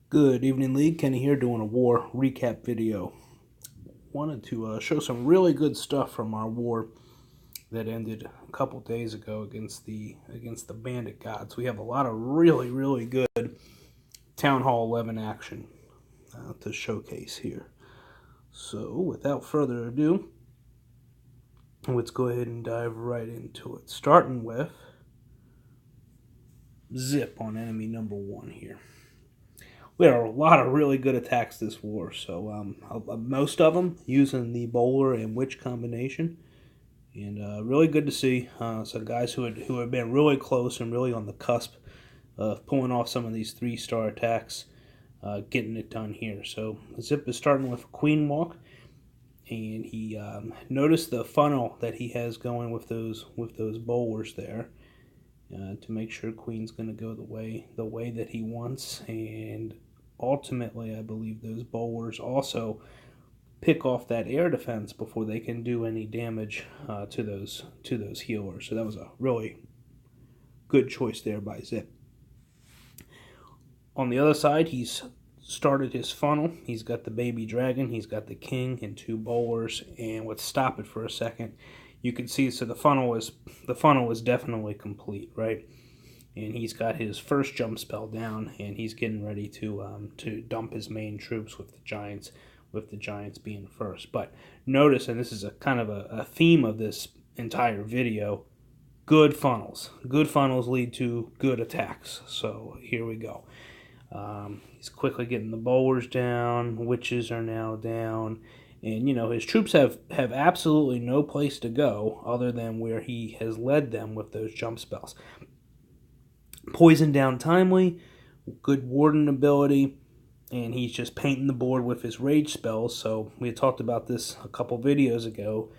Good evening, League. Kenny here doing a war recap video. Wanted to show some really good stuff from our war that ended a couple days ago against the Bandit Gods. We have a lot of really good Town Hall 11 action to showcase here. So without further ado, let's go ahead and dive right into it. Starting with Zip on enemy number 1 here. We had a lot of really good attacks this war, so most of them using the bowler and witch combination, and really good to see some guys who had been really close and really on the cusp of pulling off some of these 3-star attacks, getting it done here. So Zip is starting with Queen Walk, and he noticed the funnel that he has going with those bowlers there. To make sure Queen's going to go the way that he wants, and ultimately I believe those bowlers also pick off that air defense before they can do any damage to those healers. So that was a really good choice there by Zip. On the other side, he's started his funnel. He's got the baby dragon, he's got the king and 2 bowlers, and let's stop it for a second. You can see, so the funnel is definitely complete, right? And he's got his first jump spell down, and he's getting ready to dump his main troops with the giants being first. But notice, and this is a kind of a theme of this entire video, good funnels. Good funnels lead to good attacks. So here we go. He's quickly getting the bowlers down. Witches are now down. And, his troops have absolutely no place to go other than where he has led them with those jump spells. Poison down timely, good warden ability, and he's just painting the board with his rage spells. So we had talked about this a couple videos ago.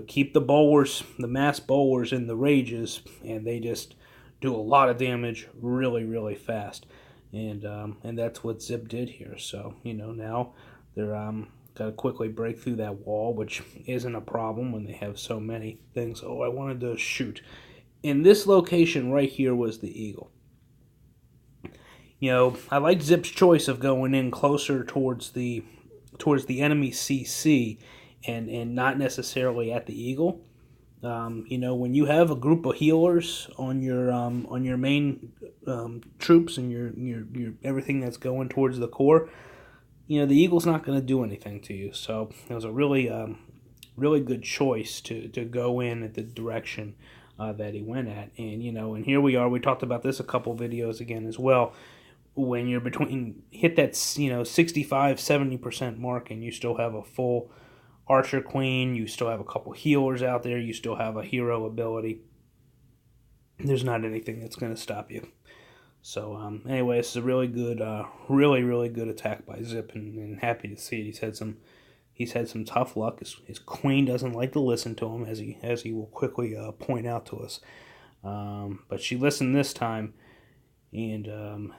Keep the bowlers, the mass bowlers in the rages, and they just do a lot of damage really fast. And that's what Zip did here. So, now they're got to quickly break through that wall, which isn't a problem when they have so many things. Oh, I wanted to shoot. In this location right here was the eagle. I like Zip's choice of going in closer towards the enemy CC and not necessarily at the eagle. When you have a group of healers on your main troops and your everything that's going towards the core, the eagle's not going to do anything to you. So it was a really good choice to go in at the direction that he went at. And here we are. We talked about this a couple videos again as well. When you're hit that 65-70% mark, and you still have a full Archer Queen, you still have a couple healers out there, you still have a hero ability, there's not anything that's going to stop you. So anyway, this is a really good, really good attack by Zip, and happy to see it. He's had some tough luck. His queen doesn't like to listen to him, as he will quickly point out to us. But she listened this time, and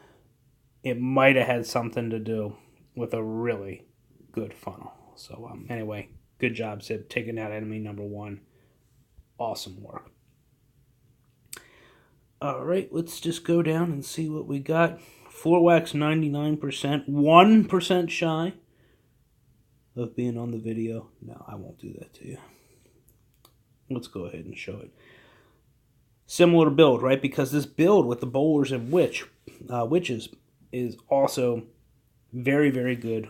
it might have had something to do with a really good funnel. So anyway, good job, Zip, taking out enemy number 1. Awesome work. All right, let's just go down and see what we got. Floorwax 99%, 1% shy of being on the video. No, I won't do that to you. Let's go ahead and show it. Similar build, right? Because this build with the bowlers and witches is also very good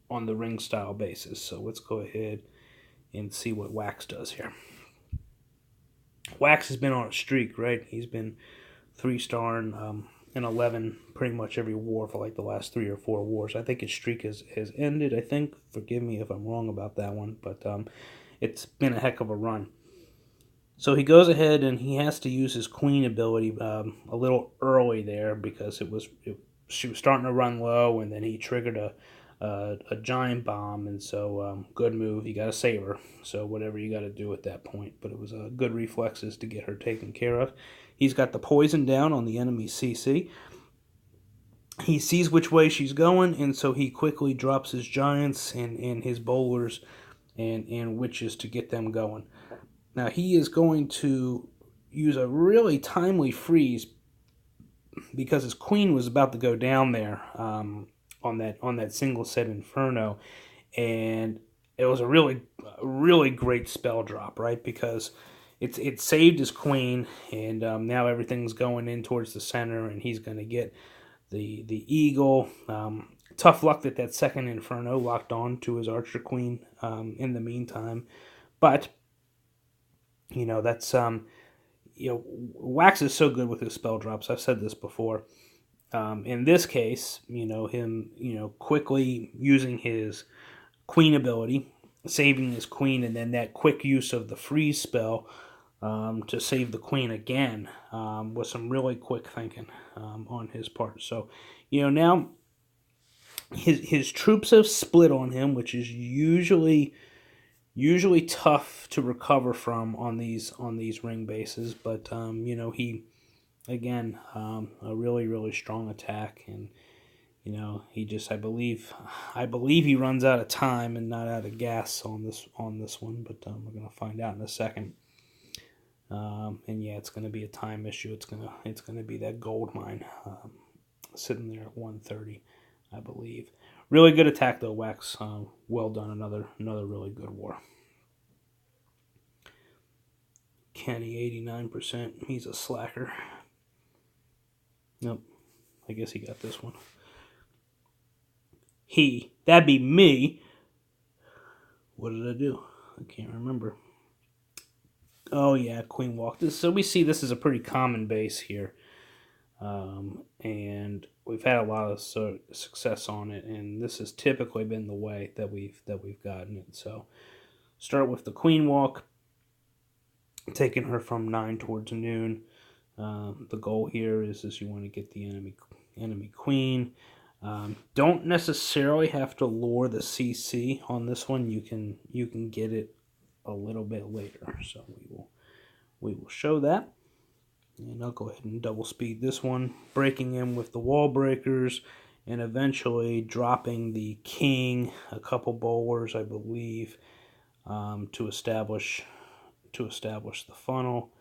on the ring style basis. So let's go ahead and see what Wax does here. Wax has been on a streak, right? He's been 3-star in 11 pretty much every war for like the last 3 or 4 wars. I think his streak has ended, I think. Forgive me if I'm wrong about that one, but it's been a heck of a run. So he goes ahead and he has to use his queen ability a little early there, because she was starting to run low, and then he triggered a giant bomb, and so good move. You got to save her, so whatever you got to do at that point. But it was good reflexes to get her taken care of. He's got the poison down on the enemy CC. He sees which way she's going, and so he quickly drops his giants and his bowlers and witches to get them going. Now he is going to use a really timely freeze his queen was about to go down there on that single set Inferno, and it was a really great spell drop, right? Because it saved his queen, and now everything's going in towards the center, and he's going to get the eagle. Tough luck that second Inferno locked on to his archer queen in the meantime, but that's Wax is so good with his spell drops. I've said this before. In this case, him quickly using his queen ability, saving his queen, and then that quick use of the freeze spell to save the queen again was some really quick thinking on his part. So, now his troops have split on him, which is usually tough to recover from on these ring bases. But he again a really strong attack, and he just I believe he runs out of time and not out of gas on this one. But we're gonna find out in a second. And yeah, it's gonna be a time issue. It's gonna be that gold mine sitting there at 130, I believe. Really good attack though, Wax. Well done. Another really good war. Kenny 89%. He's a slacker. Nope. I guess he got this one. That'd be me. What did I do? I can't remember. Oh yeah, Queen Walk. So we see this is a pretty common base here. And we've had a lot of success on it, and this has typically been the way that we've gotten it. So start with the Queen Walk, taking her from 9 towards noon. The goal here is you want to get the enemy queen. Don't necessarily have to lure the CC on this one. You can get it a little bit later. So we will show that. And I'll go ahead and double speed this one, breaking in with the wall breakers, and eventually dropping the king, a couple bowlers, I believe, to establish the funnel.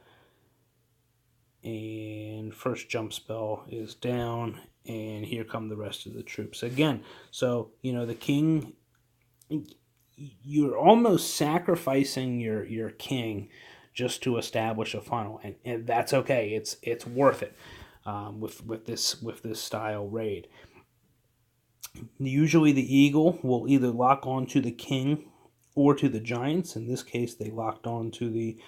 And first jump spell is down, and here come the rest of the troops again. So the king, you're almost sacrificing your king just to establish a funnel, and that's okay. It's worth it with this style raid. Usually the eagle will either lock on to the king or to the giants. In this case, they locked on to the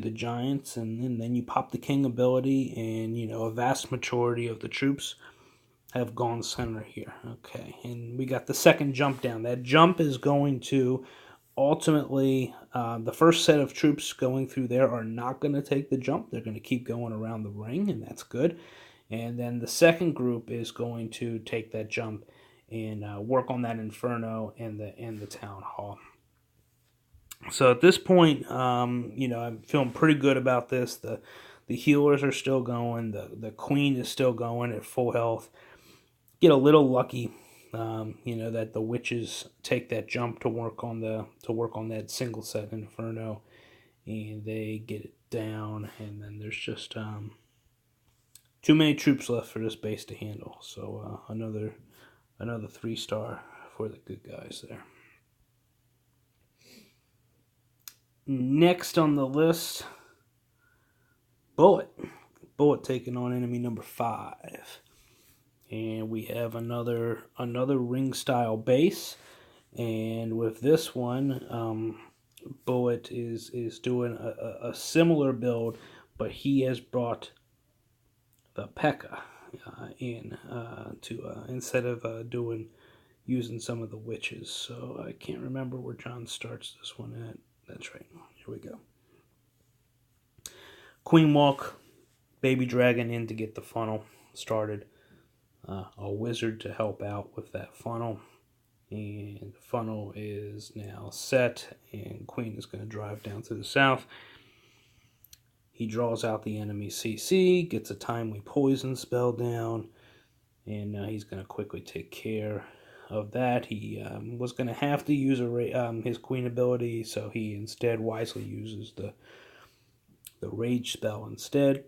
giants, and then you pop the king ability, and a vast majority of the troops have gone center here. Okay, and we got the second jump down. That jump is going to ultimately, the first set of troops going through there are not going to take the jump. They're going to keep going around the ring, and that's good. And then the second group is going to take that jump and work on that Inferno and the Town Hall. So at this point, I'm feeling pretty good about this. The healers are still going. The queen is still going at full health. Get a little lucky. That the witches take that jump to work on that single set Inferno, and they get it down, and then there's just too many troops left for this base to handle. So another 3-star for the good guys there. Next on the list, Bullet taking on enemy number 5. And we have another ring style base, and with this one, Bullet is doing a similar build, but he has brought the P.E.K.K.A. in to instead of using some of the witches. So I can't remember where John starts this one at. That's right. Here we go. Queen Walk, Baby Dragon in to get the funnel started. A wizard to help out with that funnel, and the funnel is now set, and Queen is going to drive down to the south. He draws out the enemy CC, gets a timely poison spell down, and he's going to quickly take care of that. He was going to have to use his Queen ability, so he instead wisely uses the Rage spell instead.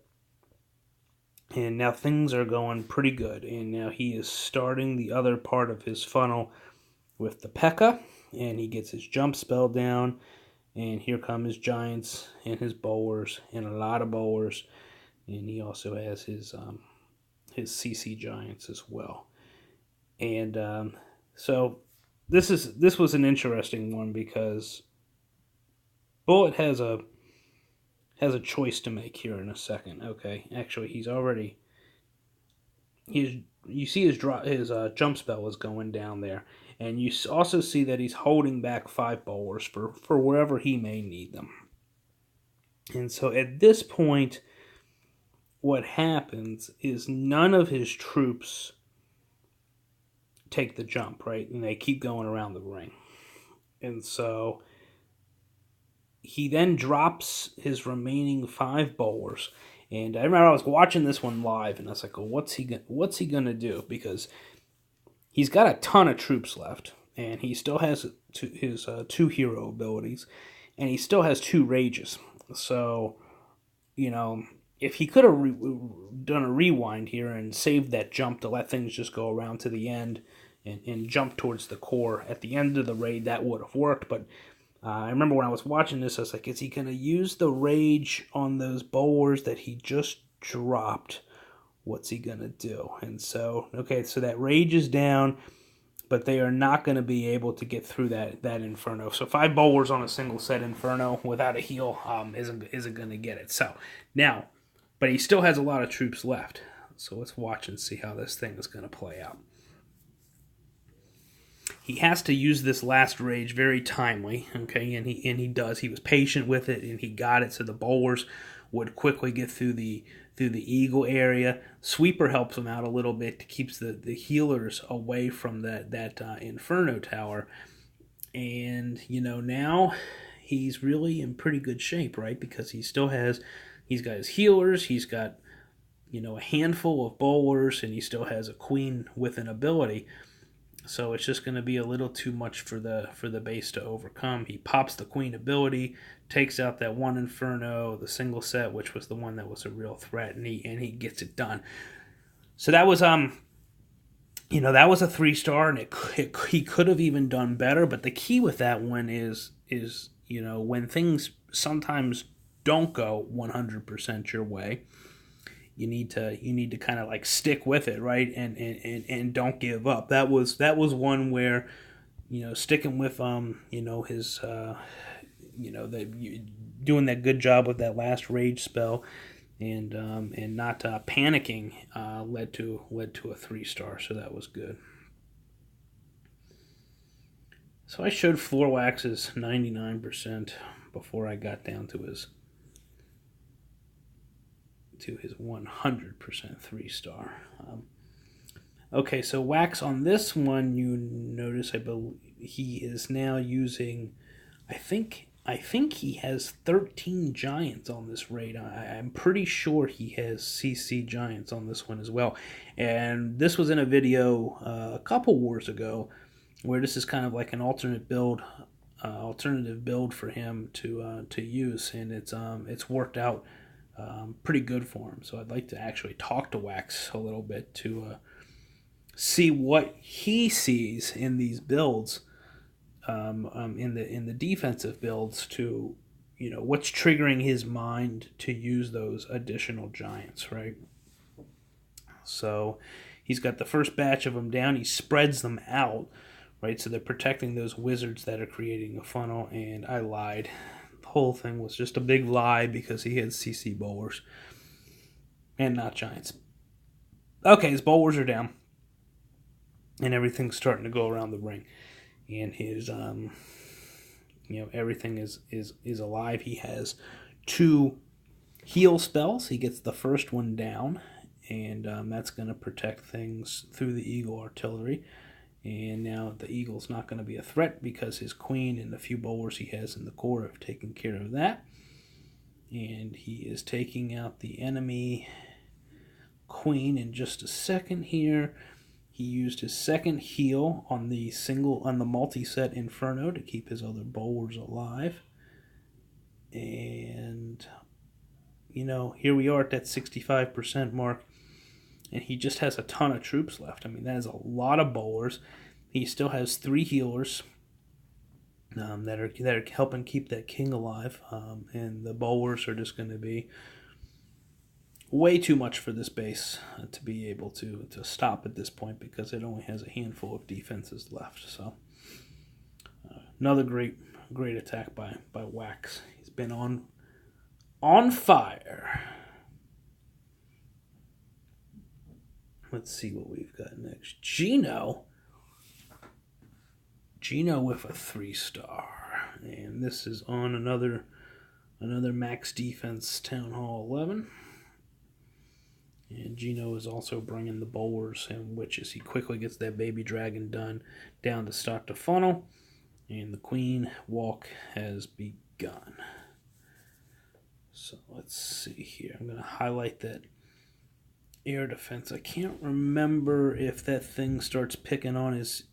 And now things are going pretty good. And now he is starting the other part of his funnel with the P.E.K.K.A. And he gets his jump spell down. And here come his giants and his bowlers and a lot of bowlers. And he also has his CC giants as well. And so this was an interesting one because Bullet has a choice to make here in a second. Okay, actually you see his jump spell is going down there, and you also see that he's holding back 5 bowlers for wherever he may need them. And so at this point, what happens is none of his troops take the jump, right? And they keep going around the ring. And so he then drops his remaining 5 bowlers. And I remember I was watching this one live, and I was like, well, what's he gonna do? Because he's got a ton of troops left, and he still has his 2 hero abilities, and he still has 2 rages. So, if he could have done a rewind here and saved that jump to let things just go around to the end and jump towards the core at the end of the raid, that would have worked. But I remember when I was watching this, I was like, is he going to use the rage on those bowlers that he just dropped? What's he going to do? And so, okay, so that rage is down, but they are not going to be able to get through that Inferno. So 5 bowlers on a single set Inferno without a heal isn't going to get it. So now, but he still has a lot of troops left. So let's watch and see how this thing is going to play out. He has to use this last rage very timely, okay, and he does. He was patient with it, and he got it, so the bowlers would quickly get through the eagle area. Sweeper helps him out a little bit to keeps the healers away from that Inferno tower. And, now he's really in pretty good shape, right, because he's got his healers, he's got, a handful of bowlers, and he still has a queen with an ability. So it's just going to be a little too much for the base to overcome. He pops the queen ability, takes out that one Inferno, the single set, which was the one that was a real threat, and he gets it done. So that was that was a 3-star, and he could have even done better. But the key with that one is when things sometimes don't go 100% your way, you need to kind of like stick with it, right? And don't give up. That was one where, sticking with his doing that good job with that last rage spell, and not panicking led to a 3-star. So that was good. So I showed Floorwax's 99% before I got down to his 100% 3-star. Okay, so Wax on this one, you notice I believe he is now using, I think he has 13 giants on this raid. I'm pretty sure he has CC giants on this one as well. And this was in a video a couple wars ago where this is kind of like an alternative build for him to use, and it's worked out pretty good for him. So I'd like to actually talk to Wax a little bit to see what he sees in these builds, in the defensive builds, to what's triggering his mind to use those additional giants, right? So he's got the first batch of them down. He spreads them out, right? So they're protecting those wizards that are creating a funnel. And I lied. Whole thing was just a big lie because he had CC bowlers and not giants. Okay, his bowlers are down, and everything's starting to go around the ring, and his everything is alive. He has 2 heal spells. He gets the first one down, and that's going to protect things through the Eagle artillery. And now the Eagle's not going to be a threat because his queen and the few bowlers he has in the core have taken care of that. And he is taking out the enemy queen in just a second here. He used his second heal on the multi-set Inferno to keep his other bowlers alive. And, here we are at that 65% mark. And he just has a ton of troops left. I mean, that is a lot of bowlers. He still has 3 healers that are helping keep that king alive. And the bowlers are just going to be way too much for this base to be able to stop at this point, because it only has a handful of defenses left. So another great attack by Wax. He's been on fire. Let's see what we've got next. Gino with a 3-star, and this is on another max defense Town Hall 11. And Gino is also bringing the bowlers and witches. He quickly gets that baby dragon done down to start the funnel, and the queen walk has begun. So let's see here. I'm going to highlight that air defense. I can't remember if that thing starts picking on his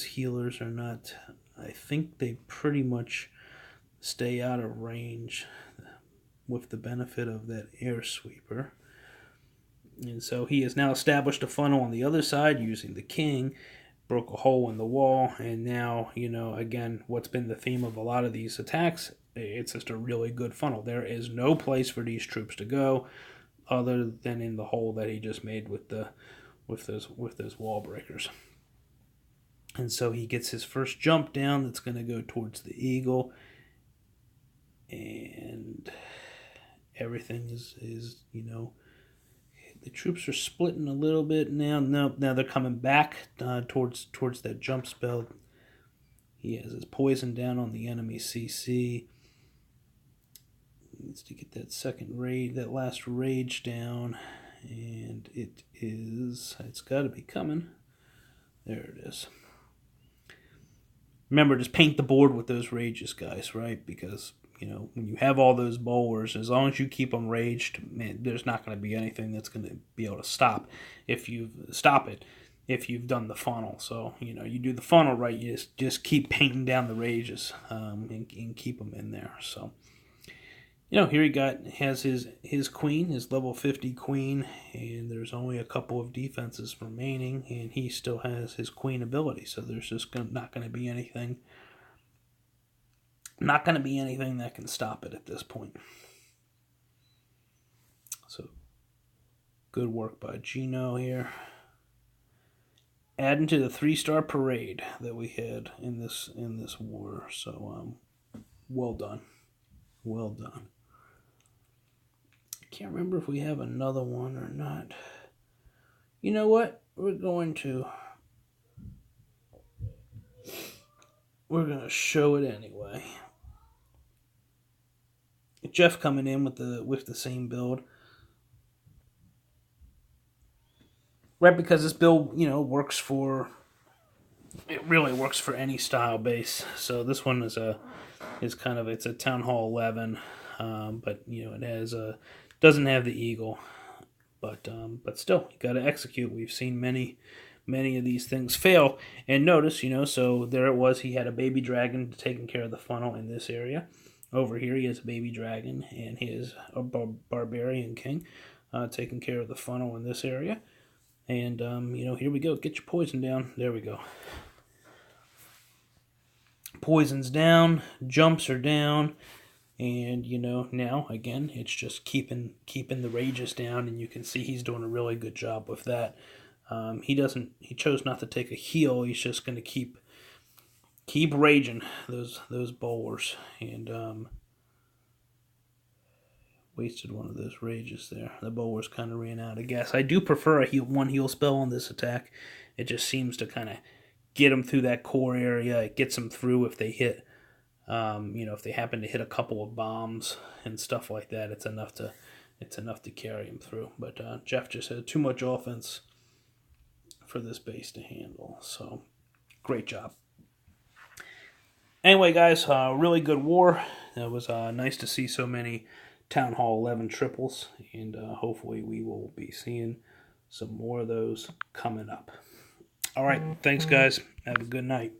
healers or not. I think they pretty much stay out of range with the benefit of that air sweeper. And so he has now established a funnel on the other side using the king, broke a hole in the wall, and now, again, what's been the theme of a lot of these attacks, it's just a really good funnel. There is no place for these troops to go other than in the hole that he just made with those wall breakers. And so he gets his first jump down that's going to go towards the eagle, and everything is the troops are splitting a little bit now. Now they're coming back towards that jump spell. He has his poison down on the enemy CC. He needs to get that last rage down, and it's got to be coming. There it is. Remember, just paint the board with those rages, guys, right? Because when you have all those bowlers, as long as you keep them raged, man, there's not going to be anything that's going to be able to stop it if you've done the funnel. So, you do the funnel right, you just keep painting down the rages and keep them in there. So, here he has his queen, his level 50 queen, and there's only a couple of defenses remaining, and he still has his queen ability. So there's just not going to be anything. Not going to be anything that can stop it at this point. So, good work by Gino here. Adding to the 3-star parade that we had in this war. So, well done. Well done. I can't remember if we have another one or not. You know what? We're going to show it anyway. Jeff coming in with the same build, right? Because this build, it really works for any style base. So this one it's a Town Hall 11, but it doesn't have the eagle, but still, you got to execute. We've seen many of these things fail, and notice, so there it was. He had a baby dragon taking care of the funnel in this area. Over here, he has a baby dragon and his barbarian king taking care of the funnel in this area. And, here we go. Get your poison down. There we go. Poison's down. Jumps are down. And, now, again, it's just keeping the rages down. And you can see he's doing a really good job with that. He chose not to take a heal. He's just going to keep raging those bowlers, and wasted one of those rages there. The bowlers kind of ran out of gas. I do prefer one heal spell on this attack. It just seems to kind of get them through that core area. It gets them through if they hit, if they happen to hit a couple of bombs and stuff like that. It's enough to carry them through. But Jeff just had too much offense for this base to handle. So great job. Anyway, guys, really good war. It was nice to see so many Town Hall 11 triples, and hopefully we will be seeing some more of those coming up. All right, thanks, guys. Have a good night.